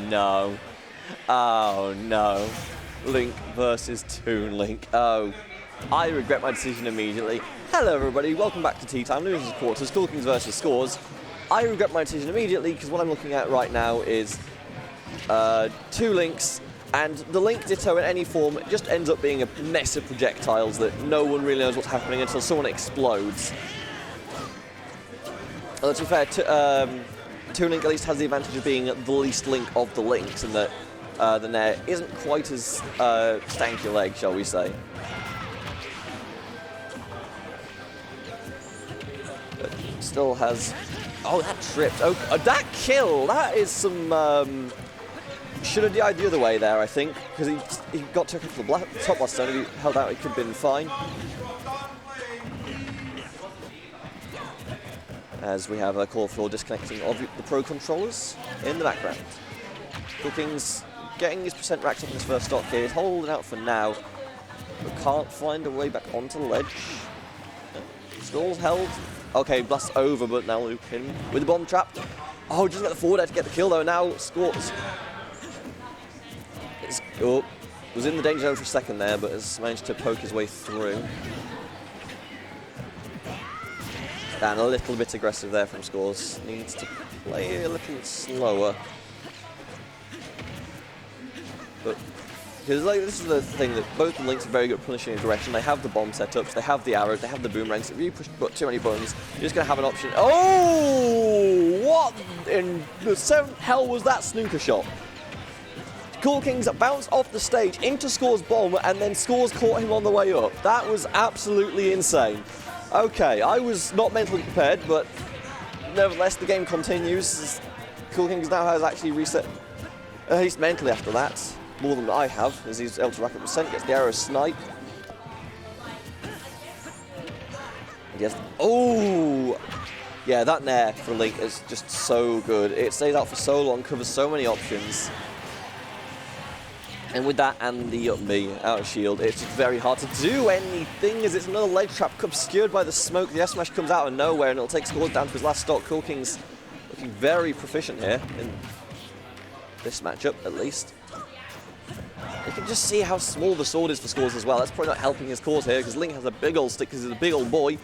no. Oh no. Link versus Toon Link. Oh, I regret my decision immediately. Hello everybody, welcome back to Tea Time, Losers Quarters, Coolkingz versus Skaws. I regret my decision immediately because what I'm looking at right now is two links, and the link ditto in any form just ends up being a mess of projectiles that no one really knows what's happening until someone explodes. Well, to be fair, Toon Link at least has the advantage of being the least link of the links, and that the Nair isn't quite as stanky leg, shall we say. But still has... Oh, that tripped. Oh, that kill! That is some... Should have DI'd the other way there, I think, because he got took off the top blast zone. If he held out, it could have been fine. As we have a call for disconnecting of the Pro controllers in the background. Coolkingz getting his percent racked up in his first stock here. He's holding out for now, but can't find a way back onto the ledge. Skaws held. Okay, blast over, but now Luke him with the bomb trap. Oh, doesn't get the forward air to get the kill though. Now Skaws was in the danger zone for a second there, but has managed to poke his way through. And a little bit aggressive there from Skaws. Needs to play a little slower. But because this is the thing that both the links are very good at punishing aggression. They have the bomb setups, they have the arrows, they have the boomerangs. If you push too many buttons, you're just going to have an option. Oh! What in the seventh hell was that snooker shot? Coolkingz bounced off the stage into Skaws' bomb, and then Skaws caught him on the way up. That was absolutely insane. Okay, I was not mentally prepared, but nevertheless, the game continues. Coolkingz now has actually reset, at least mentally after that, more than I have, as he's able to rack up percent, gets the arrow snipe. And yes, oh! Yeah, that Nair for Link is just so good. It stays out for so long, covers so many options. And with that and the up B out of shield, it's just very hard to do anything, as it's another ledge trap obscured by the smoke. The S-Smash comes out of nowhere, and it'll take Skaws down to his last stock. Coolkingz looking very proficient here in this matchup, at least. You can just see how small the sword is for Skaws as well. That's probably not helping his cause here, because Link has a big old stick because he's a big old boy.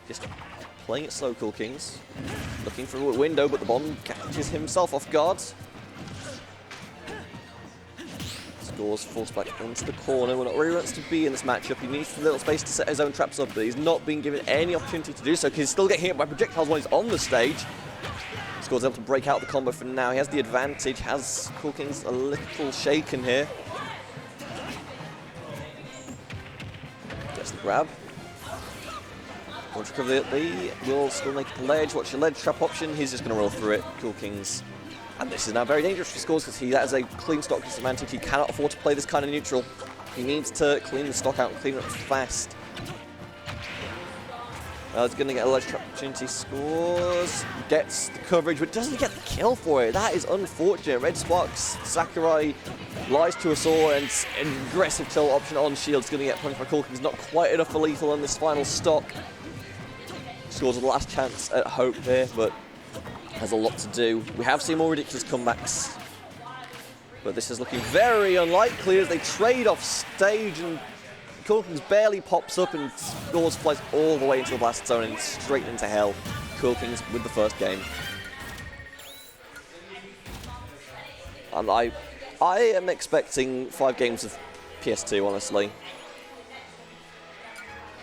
Just playing it slow, Coolkingz. Looking for a window, but the bomb catches himself off guard. Skaws forced back into the corner. We're not where he wants to be in this matchup. He needs a little space to set his own traps up, but he's not being given any opportunity to do so, because he's still getting hit by projectiles when he's on the stage. Skaws able to break out the combo for now. He has the advantage. Has Coolkingz a little shaken here? Gets the grab. Won't recover the will still make it the ledge. Watch the ledge trap option. He's just going to roll through it. Coolkingz. And this is now very dangerous for Skaws, because he has a clean stock disadvantage. He cannot afford to play this kind of neutral. He needs to clean the stock out and clean it up fast. He's going to get a ledge trap opportunity. Skaws gets the coverage, but doesn't get the kill for it. That is unfortunate. Red Sparks, Sakurai lies to us all, and an aggressive tilt option on shield is going to get punished by Coolkingz. Not quite enough for lethal on this final stock. Skaws the last chance at hope here, but has a lot to do. We have seen more ridiculous comebacks, but this is looking very unlikely as they trade off stage, and Coolkingz barely pops up, and Skaws flies all the way into the blast zone and straight into hell. Coolkingz with the first game. And I am expecting 5 games of PS2, honestly.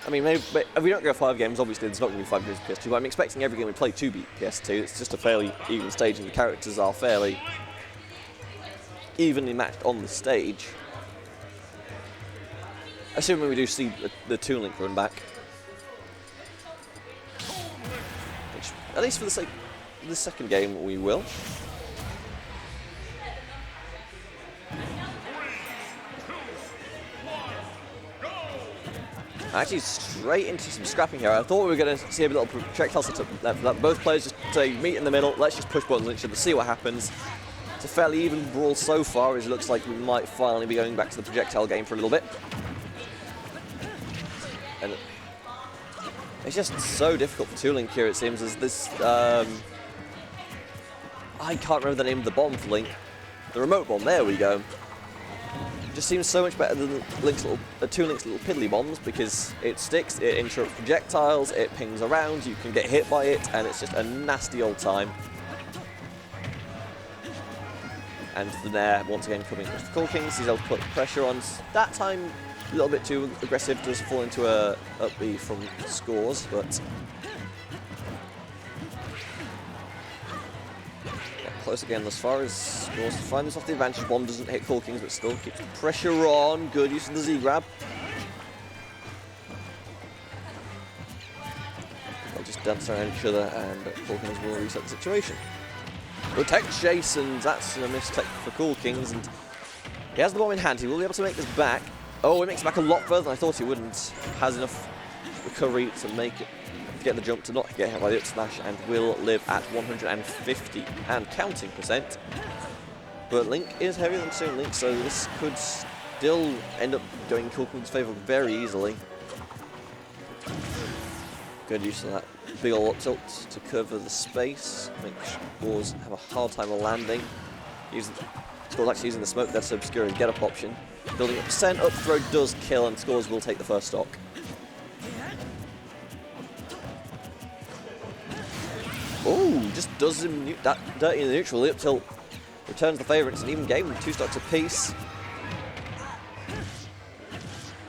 I mean, maybe if we don't go 5 games, obviously there's not going to be 5 games of PS2, but I'm expecting every game we play to be PS2. It's just a fairly even stage, and the characters are fairly evenly matched on the stage. Assuming we do see the Toon Link run back. Which, at least for the sake of the second game, we will. Actually, straight into some scrapping here. I thought we were going to see a little projectile setup that both players just say, meet in the middle, let's just push buttons on each other, see what happens. It's a fairly even brawl so far, as it looks like we might finally be going back to the projectile game for a little bit. And it's just so difficult for Toon Link here, it seems, as this I can't remember the name of the bomb for Link. The remote bomb, there we go. Just seems so much better than Link's Toon Link's little piddly bombs, because it sticks, it interrupts projectiles, it pings around, you can get hit by it, and it's just a nasty old time. And the Nair, once again, coming with Coolkingz, he's able to put pressure on. That time, a little bit too aggressive, does fall into a up B from Skaws, but close again as far as Skaws to find this off the advantage. Bomb doesn't hit Coolkingz, but still keeps the pressure on. Good use of the Z grab. They'll just dance around each other, and Coolkingz will reset the situation. Good tech chase, and that's a mistake for Coolkingz, and he has the bomb in hand. He will be able to make this back. Oh, it makes it back a lot further than I thought he wouldn't. Has enough recovery to make it, get the jump to not get hit by the up smash, and will live at 150 and counting %. But Link is heavier than Toon Link, so this could still end up going in Coolkingz' favour very easily. Good use of that big ol' up tilt to cover the space, make Skaws have a hard time landing. Skaws actually using the smoke there to obscure his get-up option. Building up percent, up throw does kill, and Skaws will take the first stock. Oh, just does him that dirty in the neutral. The up tilt returns the favour. It's an even game with 2 stocks apiece.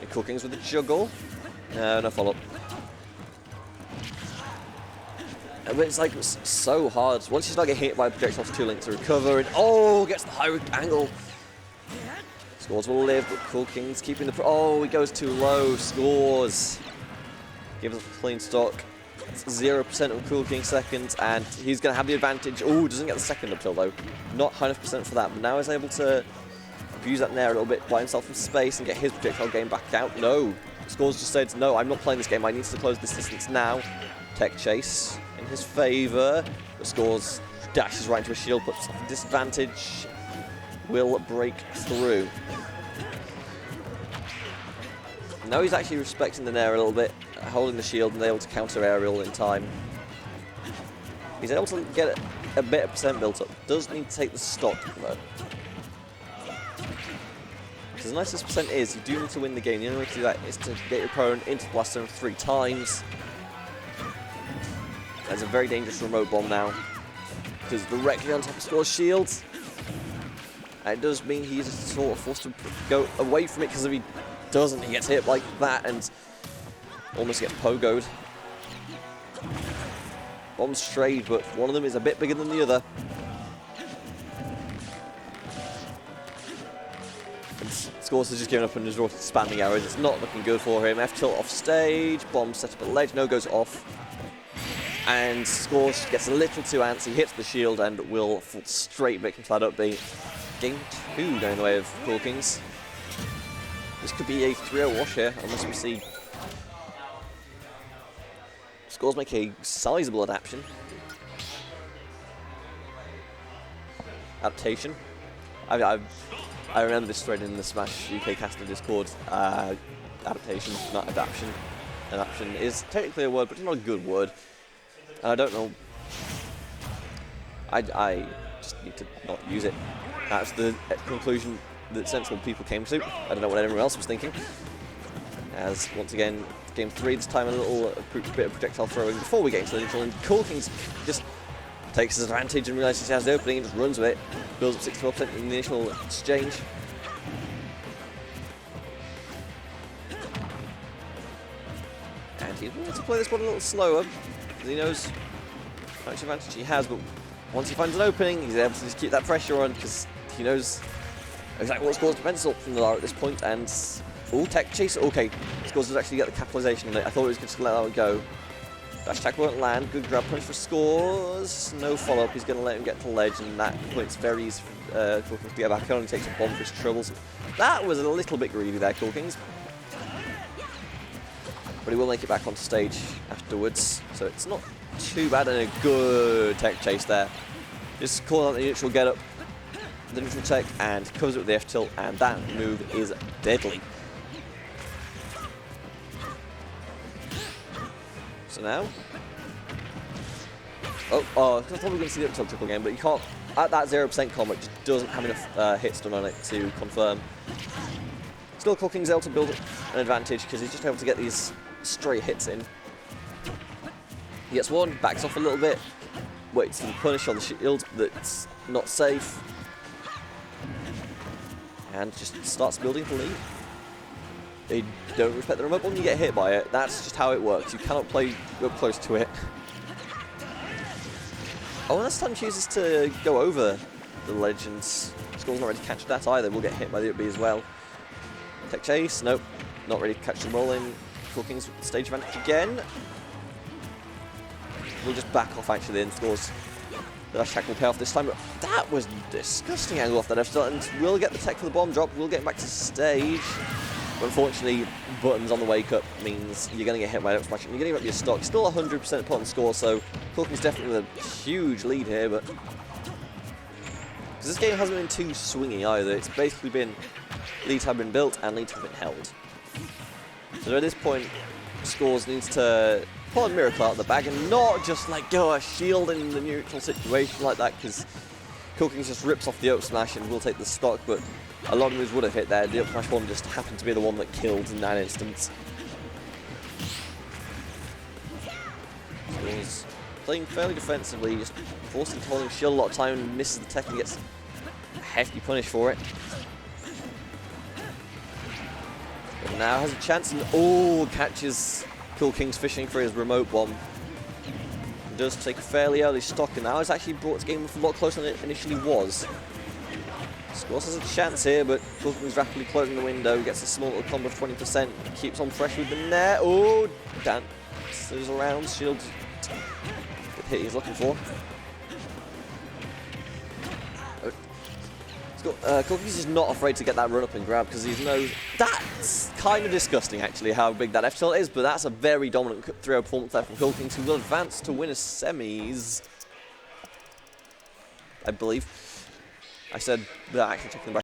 And Coolkingz with the juggle. No follow-up. But it's like so hard. Once you start getting hit by projectiles, Toon Link to recover, and oh, gets the high angle. Skaws will live, but Coolkingz keeping the. Oh, he goes too low. Skaws gives us a clean stock. It's 0% of Coolkingz seconds, and he's going to have the advantage. Oh, doesn't get the second up till though. Not 100% for that, but now he's able to abuse that Nair a little bit, buy himself some space, and get his projectile game back out. No, Skaws just said, no, I'm not playing this game. I need to close this distance now. Tech chase in his favour. The Skaws dashes right into a shield, puts off a disadvantage. Will break through. Now he's actually respecting the Nair a little bit, holding the shield and able to counter aerial in time. He's able to get a bit of percent built up. Does need to take the stock though. Because as nice as percent is, you do need to win the game. The only way to do that is to get your opponent into the blast zone 3 times. There's a very dangerous remote bomb now, because directly on top of Skaws' shield. And it does mean he's sort of forced to go away from it, because if he doesn't, he gets hit like that and almost gets pogoed. Bombs strayed, but one of them is a bit bigger than the other. And Skaws has just given up and is spamming arrows. It's not looking good for him. F tilt off stage, bomb set up at ledge, no goes off. And Skaws gets a little too antsy, hits the shield, and will fall straight victim to that up B. Game 2 going the way of Coolkingz. This could be a 3-0 wash here, unless we see Skaws make a sizable adaptation. I remember this thread in the Smash UK Caster Discord. Adaptation, not adaptation. Adaptation is technically a word, but it's not a good word. And I don't know. I just need to not use it. That's the conclusion that sensible people came to. I don't know what anyone else was thinking. As once again, game 3, this time a little bit of projectile throwing before we get into the neutral, and Coolkingz just takes his advantage and realises he has the opening and just runs with it. Builds up 64% in the initial exchange. And he wants to play this one a little slower, because he knows how much advantage he has, but once he finds an opening, he's able to just keep that pressure on, because he knows exactly what's caused defense up from the Lara at this point. And oh, tech chase. Okay, Skaws does actually get the capitalization on it. I thought he was just going to let that one go. Dash attack won't land. Good grab punch for Skaws. No follow up. He's going to let him get to the ledge, and that point's very easy for Coolkingz to get back. He only takes a bomb for his troubles. That was a little bit greedy there, Coolkingz. But he will make it back onto stage afterwards, so it's not too bad, and a good tech chase there. Just call out the neutral get up, the neutral tech, and covers it with the F tilt, and that move is deadly. So now, I'm probably going to see the up tilt again, but you can't. At that 0% combo, it just doesn't have enough hits done on it to confirm. Still, Coolkingz able to build an advantage because he's just able to get these stray hits in. He gets one, backs off a little bit, waits for the punish on the shield that's not safe, and just starts building the lead. They don't respect the remote button, you get hit by it. That's just how it works. You cannot play up close to it. Oh, and this time chooses to go over the Legends. Skaws not ready to catch that either. We'll get hit by the up B as well. Tech chase, nope. Not ready to catch the roll in. Coolkingz stage advantage again. We'll just back off actually and Skaws. The dash attack will pay off this time, but that was disgusting angle off that F start, and we'll get the tech for the bomb drop. We'll get back to stage. But unfortunately, buttons on the wake up means you're going to get hit by an up smash and you're going to give up your stock. Still 100% put on score, so Coolkingz definitely with a huge lead here, but because this game hasn't been too swingy either. It's basically been leads have been built and leads have been held. So at this point, Skaws needs to pull a miracle out of the bag and not just like go a shield in the neutral situation like that, because Coolkingz just rips off the up smash and will take the stock, but a lot of moves would have hit there. The up smash one just happened to be the one that killed in that instance. Skaws playing fairly defensively, just forcing to hold shield a lot of time and misses the tech and gets a hefty punish for it. But now has a chance and catches Coolkingz fishing for his remote bomb. He does take a fairly early stock, and now it's actually brought this game a lot closer than it initially was. Skaws has a chance here, but Coolkingz rapidly closing the window, gets a small little combo of 20%, keeps on fresh with the net. Oh, dances around, shield. Good hit he's looking for. Coolkingz is not afraid to get that run up and grab because he knows that's kind of disgusting actually how big that F tilt is, but that's a very dominant 3-0 performance there from Coolkingz, who will advance to win a semis, I believe. I said without actually checking the bracket.